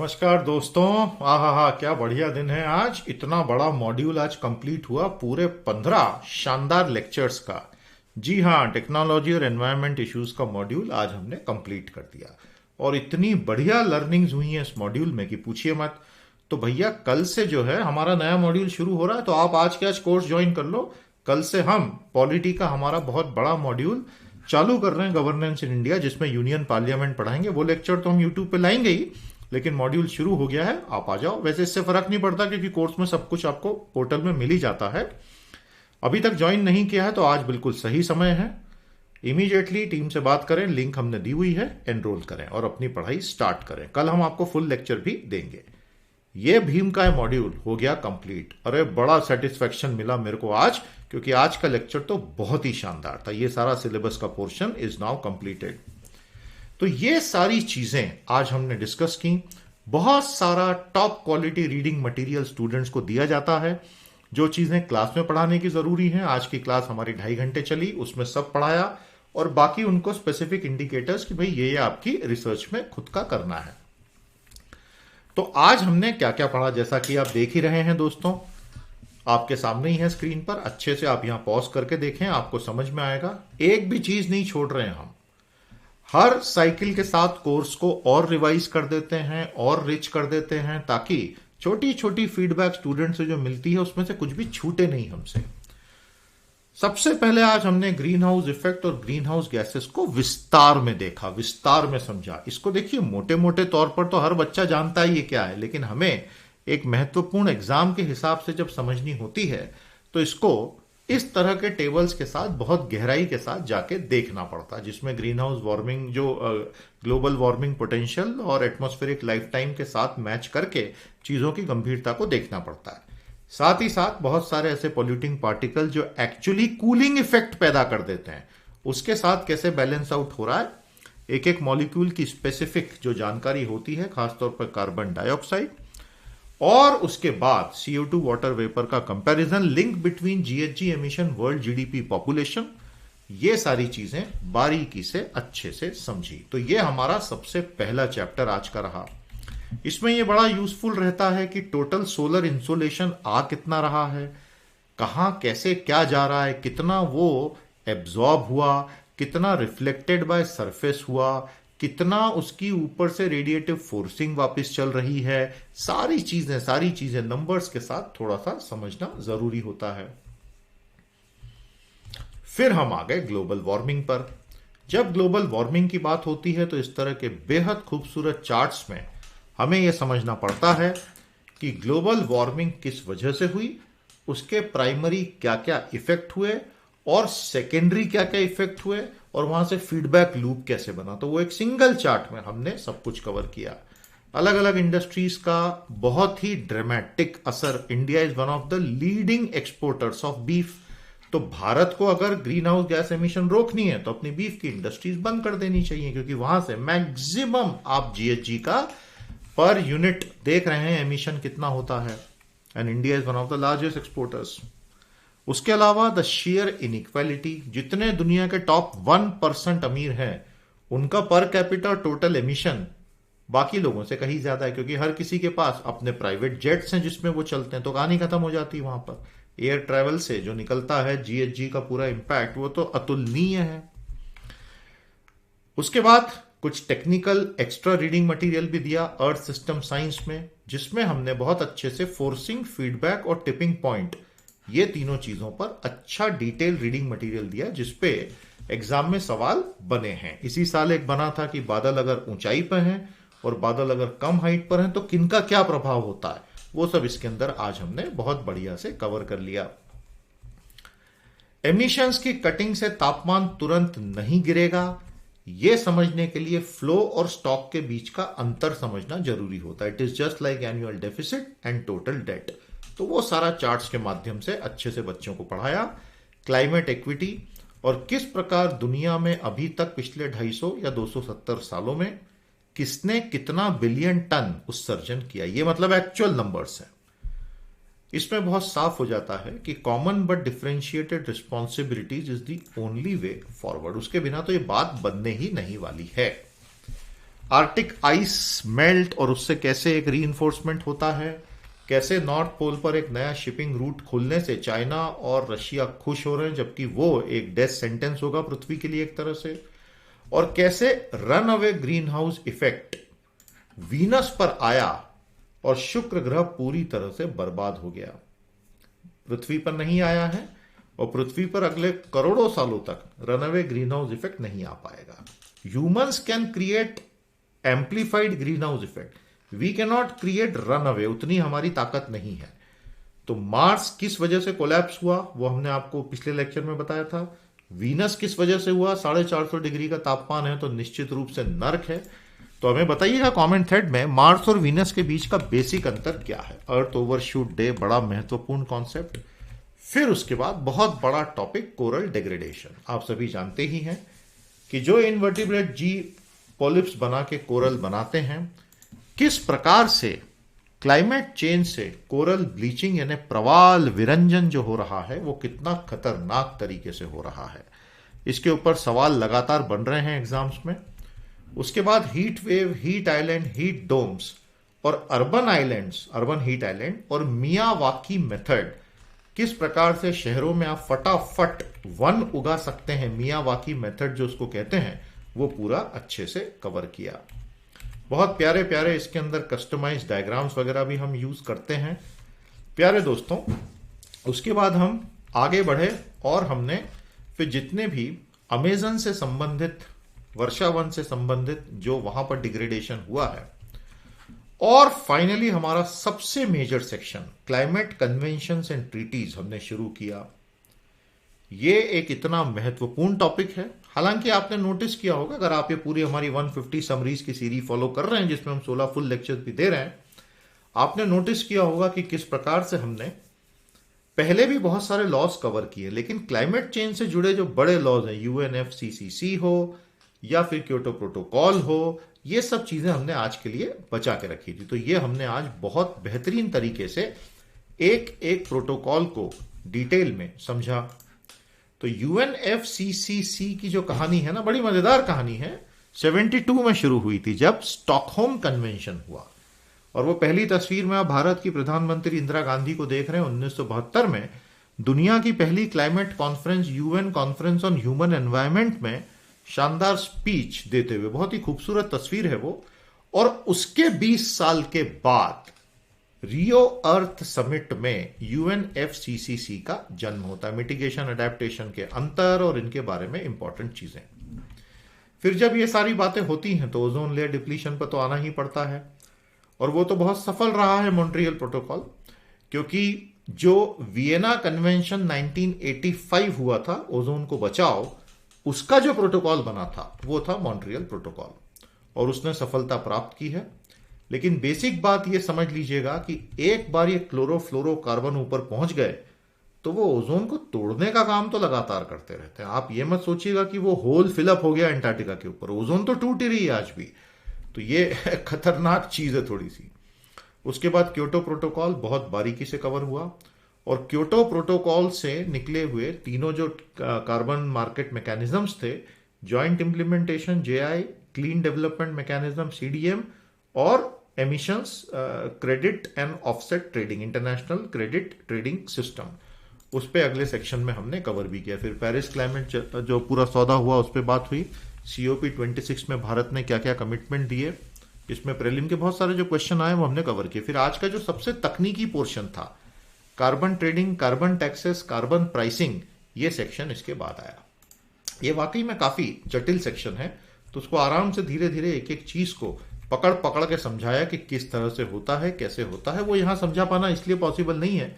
नमस्कार दोस्तों। हा क्या बढ़िया दिन है आज। इतना बड़ा मॉड्यूल आज कंप्लीट हुआ, पूरे 15 शानदार लेक्चर्स का। जी हाँ, टेक्नोलॉजी और एनवायरनमेंट इश्यूज का मॉड्यूल आज हमने कंप्लीट कर दिया और इतनी बढ़िया लर्निंग्स हुई हैं इस मॉड्यूल में कि पूछिए मत। तो भैया कल से जो है हमारा नया मॉड्यूल शुरू हो रहा है, तो आप आज के आज कोर्स ज्वाइन कर लो। कल से हम पॉलिटी का हमारा बहुत बड़ा मॉड्यूल चालू कर रहे हैं, गवर्नेंस इन इंडिया, जिसमें यूनियन पार्लियामेंट पढ़ाएंगे। वो लेक्चर तो हम यूट्यूब पे लाएंगे ही, लेकिन मॉड्यूल शुरू हो गया है, आप आ जाओ। वैसे इससे फर्क नहीं पड़ता क्योंकि कोर्स में सब कुछ आपको पोर्टल में मिल ही जाता है। अभी तक ज्वाइन नहीं किया है तो आज बिल्कुल सही समय है। इमीडिएटली टीम से बात करें, लिंक हमने दी हुई है, एनरोल करें और अपनी पढ़ाई स्टार्ट करें। कल हम आपको फुल लेक्चर भी देंगे। ये भीम का मॉड्यूल हो गया कंप्लीट। अरे बड़ा सेटिस्फेक्शन मिला मेरे को आज, क्योंकि आज का लेक्चर तो बहुत ही शानदार था। ये सारा सिलेबस का पोर्शन इज नाउ कंप्लीटेड। तो ये सारी चीजें आज हमने डिस्कस की। बहुत सारा top quality reading material students को दिया जाता है। जो चीजें क्लास में पढ़ाने की जरूरी है, आज की क्लास हमारी 2.5 घंटे चली, उसमें सब पढ़ाया और बाकी उनको स्पेसिफिक इंडिकेटर्स कि भाई ये आपकी रिसर्च में खुद का करना है। तो आज हमने क्या क्या पढ़ा, जैसा कि आप देख ही रहे हैं दोस्तों, आपके सामने ही है स्क्रीन पर। अच्छे से आप यहां पॉज करके देखें, आपको समझ में आएगा। एक भी चीज नहीं छोड़ रहे हैं हम। हर साइकिल के साथ कोर्स को और रिवाइज कर देते हैं और रिच कर देते हैं, ताकि छोटी छोटी फीडबैक स्टूडेंट से जो मिलती है उसमें से कुछ भी छूटे नहीं हमसे। सबसे पहले आज हमने ग्रीन हाउस इफेक्ट और ग्रीन हाउस गैसेस को विस्तार में देखा, विस्तार में समझा। इसको देखिए, मोटे मोटे तौर पर तो हर बच्चा जानता है ये क्या है, लेकिन हमें एक महत्वपूर्ण एग्जाम के हिसाब से जब समझनी होती है तो इसको इस तरह के टेबल्स के साथ बहुत गहराई के साथ जाके देखना पड़ता है, जिसमें ग्रीन हाउस वार्मिंग, जो ग्लोबल वार्मिंग पोटेंशियल और एटमॉस्फेरिक लाइफ टाइम के साथ मैच करके चीजों की गंभीरता को देखना पड़ता है। साथ ही साथ बहुत सारे ऐसे पॉल्यूटिंग पार्टिकल जो एक्चुअली कूलिंग इफेक्ट पैदा कर देते हैं, उसके साथ कैसे बैलेंस आउट हो रहा है। एक एक मॉलिक्यूल की स्पेसिफिक जो जानकारी होती है, खासतौर पर कार्बन डाइऑक्साइड, और उसके बाद CO2 वाटर वेपर का comparison, link between GHG emission, world GDP, population, ये सारी चीजें बारीकी से अच्छे से समझी। तो ये हमारा सबसे पहला चैप्टर आज का रहा। इसमें ये बड़ा यूजफुल रहता है कि टोटल सोलर इंसोलेशन आ कितना रहा है, कहां कैसे क्या जा रहा है, कितना वो एब्जॉर्ब हुआ, कितना रिफ्लेक्टेड बाय सरफेस हुआ, कितना उसकी ऊपर से रेडिएटिव फोर्सिंग वापस चल रही है। सारी चीजें नंबर्स के साथ थोड़ा सा समझना जरूरी होता है। फिर हम आ गए ग्लोबल वार्मिंग पर। जब ग्लोबल वार्मिंग की बात होती है तो इस तरह के बेहद खूबसूरत चार्ट्स में हमें यह समझना पड़ता है कि ग्लोबल वार्मिंग किस वजह से हुई, उसके प्राइमरी क्या क्या इफेक्ट हुए और सेकेंडरी क्या क्या इफेक्ट हुए, और वहां से फीडबैक लूप कैसे बना। तो वो एक सिंगल चार्ट में हमने सब कुछ कवर किया। अलग अलग इंडस्ट्रीज का बहुत ही ड्रामेटिक असर। India is one of the leading exporters of beef. तो भारत को अगर ग्रीन हाउस गैस एमिशन रोकनी है तो अपनी बीफ की इंडस्ट्रीज बंद कर देनी चाहिए, क्योंकि वहां से मैक्सिमम आप GHG का पर यूनिट देख रहे हैं एमिशन कितना होता है, and India is one of the largest exporters. उसके अलावा द शेयर इनइक्वालिटी, जितने दुनिया के टॉप 1% अमीर हैं उनका पर कैपिटा टोटल एमिशन बाकी लोगों से कहीं ज्यादा है, क्योंकि हर किसी के पास अपने प्राइवेट जेट्स हैं जिसमें वो चलते हैं। तो कहानी खत्म हो जाती है वहां पर। एयर ट्रैवल से जो निकलता है GHG का पूरा इंपैक्ट, वो तो अतुलनीय है। उसके बाद कुछ टेक्निकल एक्स्ट्रा रीडिंग मटेरियल भी दिया अर्थ सिस्टम साइंस में, जिसमें हमने बहुत अच्छे से फोर्सिंग, फीडबैक और टिपिंग पॉइंट, ये तीनों चीजों पर अच्छा डिटेल रीडिंग मटेरियल दिया, जिसपे एग्जाम में सवाल बने हैं। इसी साल एक बना था कि बादल अगर ऊंचाई पर हैं और बादल अगर कम हाइट पर हैं तो किनका क्या प्रभाव होता है। वो सब इसके अंदर आज हमने बहुत बढ़िया से कवर कर लिया। एमिशंस की कटिंग से तापमान तुरंत नहीं गिरेगा, यह समझने के लिए फ्लो और स्टॉक के बीच का अंतर समझना जरूरी होता है। It is just like annual deficit and total date. तो वो सारा चार्ट्स के माध्यम से अच्छे से बच्चों को पढ़ाया। क्लाइमेट इक्विटी और किस प्रकार दुनिया में अभी तक पिछले 250 या 270 सालों में किसने कितना बिलियन टन उत्सर्जन किया, ये मतलब एक्चुअल नंबर्स हैं। इसमें बहुत साफ हो जाता है कि common but differentiated responsibilities is the only way forward. उसके बिना तो ये बात बनने ही नहीं वाली है। आर्टिक आइस मेल्ट और उससे कैसे एक रीइंफोर्समेंट होता है, कैसे नॉर्थ पोल पर एक नया शिपिंग रूट खुलने से चाइना और रशिया खुश हो रहे हैं, जबकि वो एक डेथ सेंटेंस होगा पृथ्वी के लिए एक तरह से, और कैसे run away green house effect Venus पर आया और शुक्र ग्रह पूरी तरह से बर्बाद हो गया। पृथ्वी पर नहीं आया है और पृथ्वी पर अगले करोड़ों सालों तक रनअवे ग्रीन हाउस इफेक्ट नहीं आ पाएगा। Humans can create amplified greenhouse effect, we can not create runaway, उतनी हमारी ताकत नहीं है। तो मार्स किस वजह से कोलैप्स हुआ वो हमने आपको पिछले लेक्चर में बताया था। वीनस किस वजह से हुआ, 450 डिग्री का तापमान है तो निश्चित रूप से नर्क है। तो हमें बताइएगा कमेंट थ्रेड में मार्स और वीनस के बीच का बेसिक अंतर क्या है। अर्थ ओवरशूट डे बड़ा महत्वपूर्ण कॉन्सेप्ट। फिर उसके बाद बहुत बड़ा टॉपिक कोरल डिग्रेडेशन। आप सभी जानते ही हैं कि जो इनवर्टिब्रेट जी पॉलिप्स बना के कोरल बनाते हैं, किस प्रकार से क्लाइमेट चेंज से कोरल ब्लीचिंग यानी प्रवाल विरंजन जो हो रहा है वो कितना खतरनाक तरीके से हो रहा है, इसके ऊपर सवाल लगातार बन रहे हैं एग्जाम्स में। उसके बाद heat wave, heat island, heat domes और urban islands, urban heat island और मियावाकी मेथड, किस प्रकार से शहरों में आप फटाफट वन उगा सकते हैं, मियावाकी मेथड जो उसको कहते हैं, वो पूरा अच्छे से कवर किया। बहुत प्यारे प्यारे इसके अंदर कस्टमाइज डायग्राम्स वगैरह भी हम यूज करते हैं। प्यारे दोस्तों, उसके बाद हम आगे बढ़े और हमने फिर जितने भी अमेजन से संबंधित, वर्षावन से संबंधित जो वहां पर डिग्रेडेशन हुआ है, और फाइनली हमारा सबसे major section climate conventions and treaties हमने शुरू किया। ये एक इतना महत्वपूर्ण टॉपिक है। हालांकि आपने नोटिस किया होगा, अगर आप ये पूरी हमारी 150 समरीज की सीरीज फॉलो कर रहे हैं जिसमें हम 16 फुल लेक्चर्स भी दे रहे हैं, आपने नोटिस किया होगा कि किस प्रकार से हमने पहले भी बहुत सारे लॉज कवर किए, लेकिन क्लाइमेट चेंज से जुड़े जो बड़े लॉज हैं, UNFCCC हो या फिर क्योटो प्रोटोकॉल हो, ये सब चीजें हमने आज के लिए बचा के रखी थी। तो ये हमने आज बहुत बेहतरीन तरीके से एक एक प्रोटोकॉल को डिटेल में समझा। तो UNFCCC की जो कहानी है ना, बड़ी मजेदार कहानी है। 72 में शुरू हुई थी जब स्टॉकहोम कन्वेंशन हुआ, और वो पहली तस्वीर में आप भारत की प्रधानमंत्री इंदिरा गांधी को देख रहे हैं। 1972 में दुनिया की पहली climate conference, UN conference on human environment में शानदार स्पीच देते हुए, बहुत ही खूबसूरत तस्वीर है वो। और उसके 20 साल के बाद रियो अर्थ समिट में UNFCCC का जन्म होता है। मिटिगेशन अडेप्टेशन के अंतर और इनके बारे में इंपॉर्टेंट चीजें। फिर जब ये सारी बातें होती हैं तो ओजोन लेयर डिप्लीशन पर तो आना ही पड़ता है, और वो तो बहुत सफल रहा है मॉन्ट्रियल प्रोटोकॉल, क्योंकि जो वियना कन्वेंशन 1985 हुआ था ओजोन को बचाओ, उसका जो प्रोटोकॉल बना था वो था मॉन्ट्रियल प्रोटोकॉल, और उसने सफलता प्राप्त की है। लेकिन बेसिक बात ये समझ लीजिएगा कि एक बार ये क्लोरोफ्लोरोकार्बन ऊपर पहुंच गए तो वो ओजोन को तोड़ने का काम तो लगातार करते रहते हैं। आप ये मत सोचिएगा कि वो होल फिलअप हो गया एंटार्क्टिका के ऊपर, ओजोन तो टूट ही रही है आज भी। तो ये खतरनाक चीज है थोड़ी सी। उसके बाद क्योटो प्रोटोकॉल बहुत बारीकी से कवर हुआ, और क्योटो प्रोटोकॉल से निकले हुए तीनों जो कार्बन मार्केट मैकेनिज्म्स थे, joint implementation JI, clean development mechanism CDM, और emissions credit and offset trading, international credit trading system, उस पे अगले सेक्शन में हमने कवर भी किया। फिर पेरिस क्लाइमेट जो पूरा सौदा हुआ उस पर बात हुई। COP26 में भारत ने क्या क्या कमिटमेंट दिए, इसमें प्रीलिम के बहुत सारे जो क्वेश्चन आए वो हमने कवर किए। फिर आज का जो सबसे तकनीकी पोर्शन था, carbon trading, carbon taxes, carbon pricing, ये सेक्शन इसके बाद आया। ये वाकई में काफी जटिल सेक्शन है, तो उसको आराम से धीरे धीरे एक एक चीज को पकड़ पकड़ के समझाया कि किस तरह से होता है, कैसे होता है। वो यहां समझा पाना इसलिए पॉसिबल नहीं है,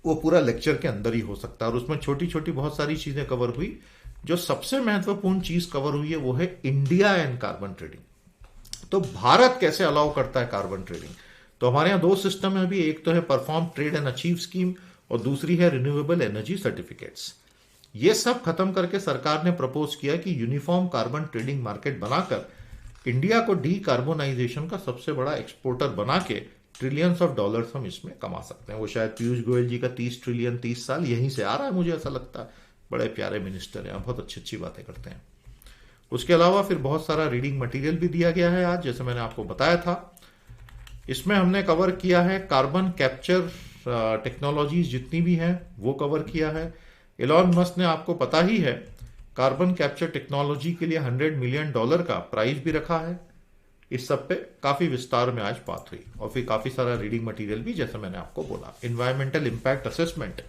वो पूरा लेक्चर के अंदर ही हो सकता है, और उसमें छोटी छोटी बहुत सारी चीजें कवर हुई। जो सबसे महत्वपूर्ण चीज कवर हुई है वो है इंडिया एंड कार्बन ट्रेडिंग। तो भारत कैसे अलाउ करता है कार्बन ट्रेडिंग। तो हमारे यहाँ दो सिस्टम है अभी, एक तो है perform trade and achieve scheme, और दूसरी है रिन्यूएबल एनर्जी सर्टिफिकेट्स। ये सब खत्म करके सरकार ने प्रपोज किया कि यूनिफॉर्म कार्बन ट्रेडिंग मार्केट बनाकर इंडिया को डीकार्बोनाइजेशन का सबसे बड़ा एक्सपोर्टर बना के ट्रिलियंस ऑफ डॉलर्स हम इसमें कमा सकते हैं। वो शायद पीयूष गोयल जी का 30 ट्रिलियन 30 साल यहीं से आ रहा है, मुझे ऐसा लगता है। बड़े प्यारे मिनिस्टर हैं, बहुत अच्छी अच्छी बातें करते हैं। उसके अलावा फिर बहुत सारा रीडिंग मटेरियल भी दिया गया है आज, जैसे मैंने आपको बताया था। इसमें हमने कवर किया है कार्बन कैप्चर टेक्नोलॉजीज जितनी भी हैं वो कवर किया है। एलॉन मस्क ने, आपको पता ही है, कार्बन कैप्चर टेक्नोलॉजी के लिए $100 मिलियन का प्राइज भी रखा है। इस सब पे काफी विस्तार में आज बात हुई, और फिर काफी सारा रीडिंग मटेरियल भी, जैसे मैंने आपको बोला। एनवायरमेंटल इम्पैक्ट असेसमेंट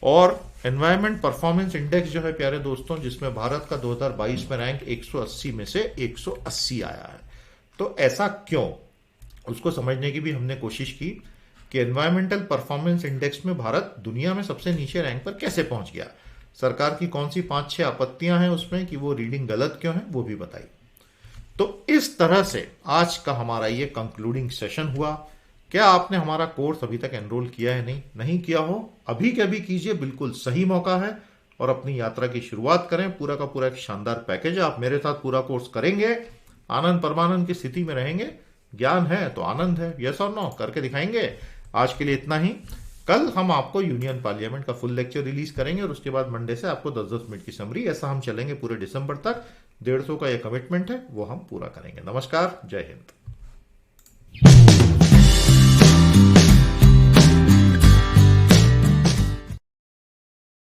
और एनवायरमेंट परफॉर्मेंस इंडेक्स जो है प्यारे दोस्तों, जिसमें भारत का 2022 में रैंक 180 में से 180 आया है। तो ऐसा क्यों, उसको समझने की भी हमने कोशिश की कि एनवायरमेंटल परफॉर्मेंस इंडेक्स में भारत दुनिया में सबसे नीचे रैंक पर कैसे पहुंच गया, सरकार की कौन सी 5-6 आपत्तियां हैं उसमें कि वो रीडिंग गलत क्यों है, वो भी बताई। तो इस तरह से आज का हमारा ये कंक्लूडिंग सेशन हुआ। क्या आपने हमारा कोर्स अभी तक एनरोल किया है? नहीं किया हो, अभी के अभी कीजिए, बिल्कुल सही मौका है, और अपनी यात्रा की शुरुआत करें। पूरा का पूरा एक शानदार पैकेज है, आप मेरे साथ पूरा कोर्स करेंगे, आनंद परमानंद की स्थिति में रहेंगे। ज्ञान है तो आनंद है, यस और नो, करके दिखाएंगे। आज के लिए इतना ही। कल हम आपको यूनियन पार्लियामेंट का फुल लेक्चर रिलीज करेंगे, और उसके बाद मंडे से आपको 10-10 मिनट की समरी। ऐसा हम चलेंगे पूरे दिसंबर तक। 150 का ये कमिटमेंट है, वो हम पूरा करेंगे। नमस्कार, जय हिंद।